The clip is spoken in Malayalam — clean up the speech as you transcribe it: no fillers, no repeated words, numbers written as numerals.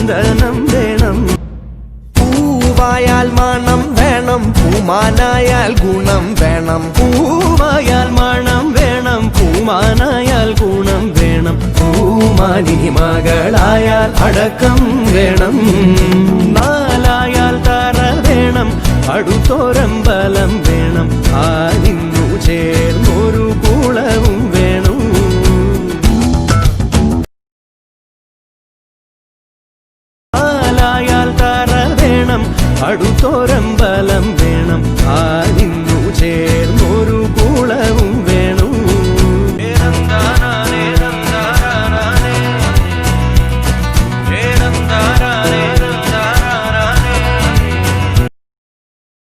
ചന്ദനം വേണം. പൂവായാൽ മണം വേണം, പൂമാനായാൽ ഗുണം വേണം. പൂവായാൽ മണം വേണം, പൂമാനായാൽ ഗുണം വേണം. പൂമാനിനി മകളായാൽ അടക്കം വേണം. നാലായാൽ തറ വേണം, അടുത്തോരമ്പലം വേണം. ആനിന്നു ചേർന്നൊരു കുളവും വേണം. നാലായാൽ തറ വേണം, അടുത്തോരമ്പലം വേണം.